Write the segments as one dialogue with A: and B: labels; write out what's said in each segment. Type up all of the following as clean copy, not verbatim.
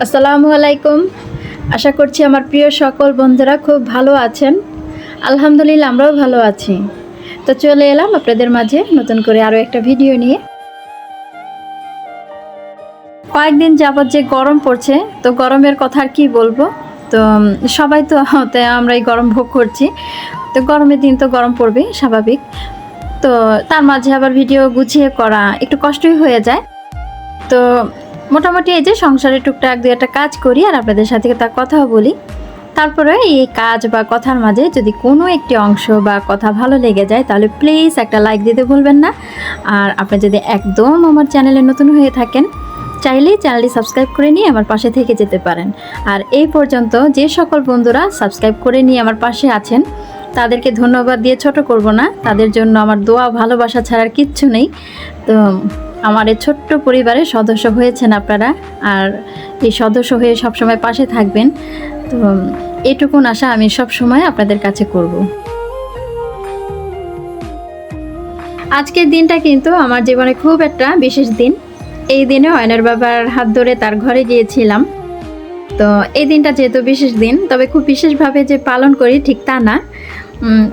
A: আসসালামু আলাইকুম। আশা করছি আমার প্রিয় সকল বন্ধুরা খুব ভালো আছেন। আলহামদুলিল্লাহ আমরাও ভালো আছি। তো চলে এলাম আপনাদের মাঝে নতুন করে আরও একটা ভিডিও নিয়ে। কয়েকদিন যাবৎ যে গরম পড়ছে, তো গরমের কথা আর কি বলবো। তো সবাই তো আমরা এই গরম ভোগ করছি। তো গরমের দিন তো গরম পড়বে স্বাভাবিক। তো তার মাঝে আবার ভিডিও গুছিয়ে করা একটু কষ্টই হয়ে যায়। তো মোটামুটি এই যে সংসারে টুকটাক দু একটা কাজ করি আর আপনাদের সাথে তার কথাও বলি। তারপরে এই কাজ বা কথার মাঝে যদি কোনো একটি অংশ বা কথা ভালো লেগে যায় তাহলে প্লিজ একটা লাইক দিতে ভুলবেন না। আর আপনি যদি একদম আমার চ্যানেলে নতুন হয়ে থাকেন চাইলেই চ্যানেলটি সাবস্ক্রাইব করে নিয়ে আমার পাশে থেকে যেতে পারেন। আর এই পর্যন্ত যে সকল বন্ধুরা সাবস্ক্রাইব করে নিয়ে আমার পাশে আছেন তাদেরকে ধন্যবাদ দিয়ে ছোট করব না। তাদের জন্য আমার দোয়া ভালোবাসা ছাড়ার কিচ্ছু নেই। তো আমার এই ছোট্ট পরিবারের সদস্য হয়েছেন আপনারা, আর এই সদস্য হয়ে সবসময় পাশে থাকবেন। তো এটুকুন আশা আমি সবসময় আপনাদের কাছে করব। আজকের দিনটা কিন্তু আমার জীবনে খুব একটা বিশেষ দিন। এই দিনে অয়নের বাবার হাত ধরে তার ঘরে গিয়েছিলাম। তো এই দিনটা যেহেতু বিশেষ দিন, তবে খুব বিশেষভাবে যে পালন করি ঠিক তা না।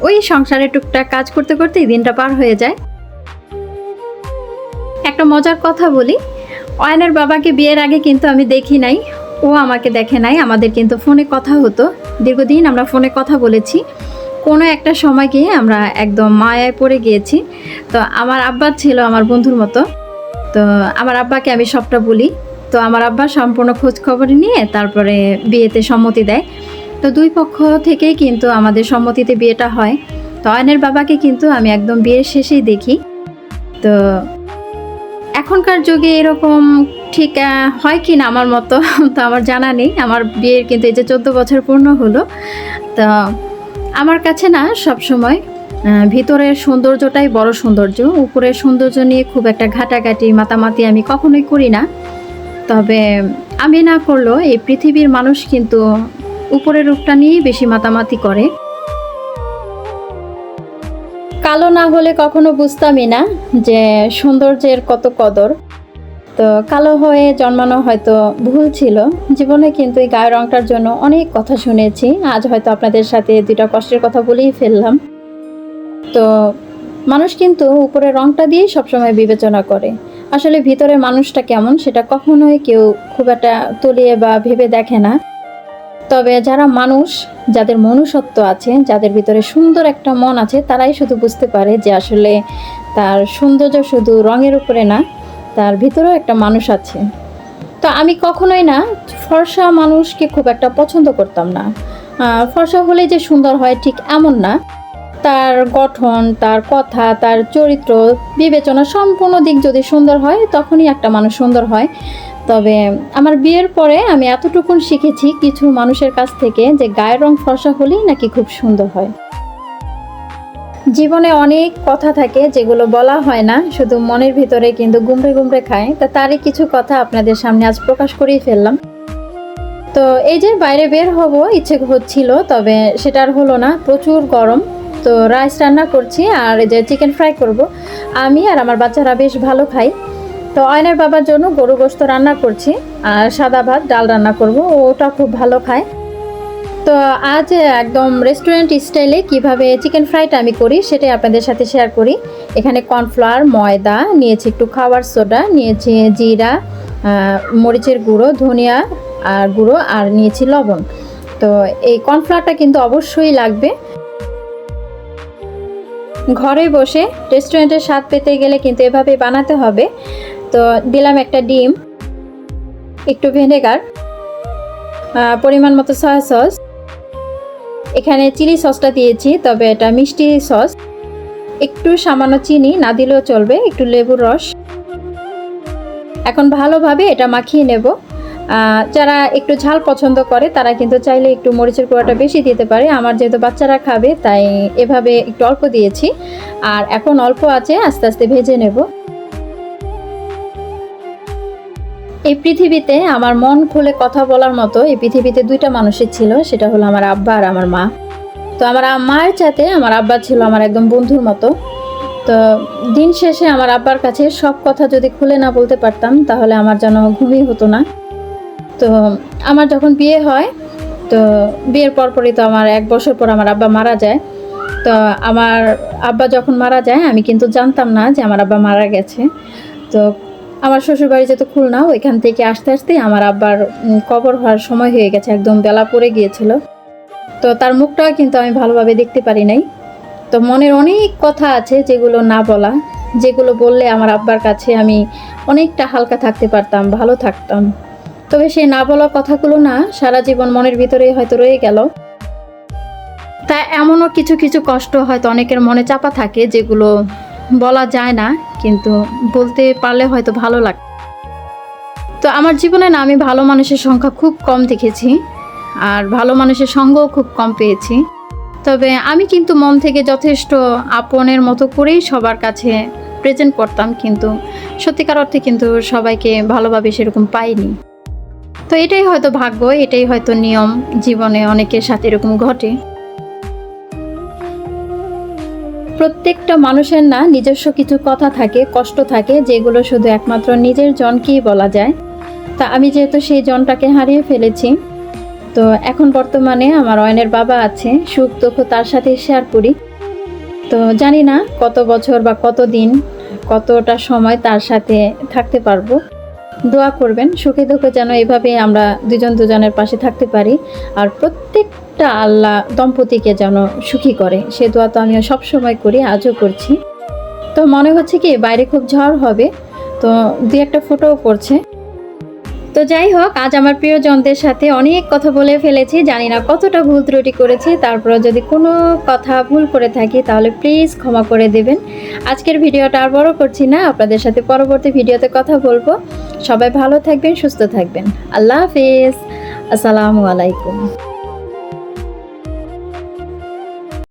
A: ওই সংসারে টুকটাক কাজ করতে করতে এই দিনটা পার হয়ে যায়। একটা মজার কথা বলি, অয়নের বাবাকে বিয়ের আগে কিন্তু আমি দেখি নাই, ও আমাকে দেখে নাই। আমাদের কিন্তু ফোনে কথা হতো, দীর্ঘদিন আমরা ফোনে কথা বলেছি। কোনো একটা সময় গিয়ে আমরা একদম মায়ায় পড়ে গিয়েছি। তো আমার আব্বা ছিল আমার বন্ধুর মতো। তো আমার আব্বাকে আমি সবটা বলি। তো আমার আব্বা সম্পূর্ণ খোঁজ খবর নিয়ে তারপরে বিয়েতে সম্মতি দেয়। তো দুই পক্ষ থেকেই কিন্তু আমাদের সম্মতিতে বিয়েটা হয়। তো অয়নের বাবাকে কিন্তু আমি একদম বিয়ের শেষেই দেখি। তো এখনকার যুগে এরকম ঠিক হয় কি না আমার মতো তো আমার জানা নেই। আমার বিয়ের কিন্তু এই যে 14 বছর পূর্ণ হলো। তো আমার কাছে না সবসময় ভিতরের সৌন্দর্যটাই বড় সৌন্দর্য। উপরের সৌন্দর্য নিয়ে খুব একটা ঘাটাঘাটি মাতামাতি আমি কখনোই করি না। তবে আমি না করলেও এই পৃথিবীর মানুষ কিন্তু উপরের রূপটা নিয়েই বেশি মাতামাতি করে। কালো না হলে কখনো বুঝতামই না যে সৌন্দর্যের কত কদর। তো কালো হয়ে জন্মানো হয়তো ভুল ছিল জীবনে, কিন্তু এই গায়ের রংটার জন্য অনেক কথা শুনেছি। আজ হয়তো আপনাদের সাথে দুইটা কষ্টের কথা বলেই ফেললাম। তো মানুষ কিন্তু উপরের রংটা দিয়েই সবসময় বিবেচনা করে, আসলে ভিতরের মানুষটা কেমন সেটা কখনোই কেউ খুব একটা তলিয়ে বা ভেবে দেখে না। তবে যারা মানুষ, যাদের মনুষ্যত্ব আছে, যাদের ভিতরে সুন্দর একটা মন আছে, তারাই শুধু বুঝতে পারে যে আসলে তার সৌন্দর্য শুধু রঙের উপরে না, তার ভিতরেও একটা মানুষ আছে। তো আমি কখনোই না ফর্সা মানুষকে খুব একটা পছন্দ করতাম না। ফর্সা হলে যে সুন্দর হয় ঠিক এমন না। তার গঠন, তার কথা, তার চরিত্র বিবেচনা সম্পূর্ণ দিক যদি সুন্দর হয় তখনই একটা মানুষ সুন্দর হয়। তবে আমার বিয়ের পরে আমি এতটুকুন শিখেছি কিছু মানুষের কাছ থেকে যে গায়ের রং ফর্সা হলেই নাকি খুব সুন্দর হয়। জীবনে অনেক কথা থাকে যেগুলো বলা হয় না, শুধু মনের ভিতরে কিন্তু গুমড়ে গুমড়ে খায়। তা তারই কিছু কথা আপনাদের সামনে আজ প্রকাশ করেই ফেললাম। তো এই যে বাইরে বের হব ইচ্ছে হচ্ছিল, তবে সেটা আর হলো না, প্রচুর গরম। তো রাইস রান্না করছি আর এই যে চিকেন ফ্রাই করব। আমি আর আমার বাচ্চারা বেশ ভালো খাই। তো অয়নের বাবার জন্য গরু গোশত রান্না করছি আর সাদা ভাত ডাল রান্না করব, ওটা খুব ভালো খায়। তো আজ একদম রেস্টুরেন্ট স্টাইলে কিভাবে চিকেন ফ্রাইটা আমি করি সেটাই আপনাদের সাথে শেয়ার করি। এখানে কর্নফ্লাওয়ার, ময়দা নিয়েছি, একটু খাবার সোডা নিয়েছি, জিরা, মরিচের গুঁড়ো, ধনিয়া আর গুঁড়ো, আর নিয়েছি লবণ। তো এই কর্নফ্লাওয়ারটা কিন্তু অবশ্যই লাগবে। ঘরে বসে রেস্টুরেন্টের স্বাদ পেতে গেলে কিন্তু এভাবে বানাতে হবে। তো দিলাম একটা ডিম, একটু ভিনেগার, পরিমাণ মতো সয়া সস, এখানে চিলি সসটা দিয়েছি, তবে এটা মিষ্টি সস, একটু সামান্য চিনি, না দিলেও চলবে, একটু লেবুর রস। এখন ভালোভাবে এটা মাখিয়ে নেব। যারা একটু ঝাল পছন্দ করে তারা কিন্তু চাইলে একটু মরিচের গুঁড়োটা বেশি দিতে পারে। আমার যেহেতু বাচ্চারা খাবে তাই এভাবে একটু অল্প দিয়েছি। আর এখন অল্প আছে, আস্তে আস্তে ভেজে নেব। এই পৃথিবীতে আমার মন খুলে কথা বলার মতো এই পৃথিবীতে দুইটা মানুষই ছিল, সেটা হলো আমার আব্বা আর আমার মা। তো আমার মায়ের সাথে আমার আব্বা ছিল আমার একদম বন্ধুর মতো। তো দিন শেষে আমার আব্বার কাছে সব কথা যদি খুলে না বলতে পারতাম তাহলে আমার যেন ঘুমই হতো না। তো আমার যখন বিয়ে হয়, তো বিয়ের পরপরই তো আমার 1 বছর পর আমার আব্বা মারা যায়। তো আমার আব্বা যখন মারা যায় আমি কিন্তু জানতাম না যে আমার আব্বা মারা গেছে। তো আমার শ্বশুরবাড়ি যেহেতু খুলনা, ওইখান থেকে আসতে আসতে আমার আব্বার কবর হওয়ার সময় হয়ে গেছে, একদম বেলা পড়ে গিয়েছিল। তো তার মুখটাও কিন্তু আমি ভালোভাবে দেখতে পারি নাই। তো মনের অনেক কথা আছে যেগুলো না বলা, যেগুলো বললে আমার আব্বার কাছে আমি অনেকটা হালকা থাকতে পারতাম, ভালো থাকতাম। তবে সেই না বলা কথাগুলো না সারা জীবন মনের ভিতরেই হয়তো রয়ে গেল। তা এমনও কিছু কিছু কষ্ট হয়তো অনেকের মনে চাপা থাকে, যেগুলো বলা যায় না, কিন্তু বলতে পারলে হয়তো ভালো লাগে। তো আমার জীবনে না আমি ভালো মানুষের সংখ্যা খুব কম দেখেছি, আর ভালো মানুষের সঙ্গও খুব কম পেয়েছি। তবে আমি কিন্তু মন থেকে যথেষ্ট আপনের মতো করেই সবার কাছে প্রেজেন্ট করতাম, কিন্তু সত্যিকার অর্থে কিন্তু সবাইকে ভালোভাবে সেরকম পাইনি। তো এটাই হয়তো ভাগ্য, এটাই হয়তো নিয়ম, জীবনে অনেকের সাথে এরকম ঘটে। প্রত্যেকটা মানুষের না নিজস্ব কিছু কথা থাকে, কষ্ট থাকে, যেগুলো শুধু একমাত্র নিজের জনকেই বলা যায়। তা আমি যেহেতু সেই জনটাকে হারিয়ে ফেলেছি, তো এখন বর্তমানে আমার অয়নের বাবা আছে, সুখ দুঃখ তার সাথে শেয়ার করি। তো জানি না কত বছর বা কত দিন, কতটা সময় তার সাথে থাকতে পারবো। দোয়া করবেন সুখে দুঃখে যেন এভাবে আমরা দুজন দুজনের পাশে থাকতে পারি, আর প্রত্যেকটা আল্লাহ দম্পতিকে যেন সুখী করে, সে দোয়া তো আমিও সবসময় করি, আজও করছি। তো মনে হচ্ছে কি বাইরে খুব ঝড় হবে, তো 2-1টা ফোঁটাও পড়ছে। তো যাই হোক, আজ আমার প্রিয়জনদের সাথে অনেক কথা বলে ফেলেছি, জানি না কতটা ভুল ত্রুটি করেছি। তারপর যদি কোনো কথা ভুল করে থাকি তাহলে প্লিজ ক্ষমা করে দেবেন। আজকের ভিডিওটা আর বড় করছি না, আপনাদের সাথে পরবর্তী ভিডিওতে কথা বলবো। সবাই ভালো থাকবেন, সুস্থ থাকবেন। আল্লাহ হাফেজ, আসসালামু আলাইকুম।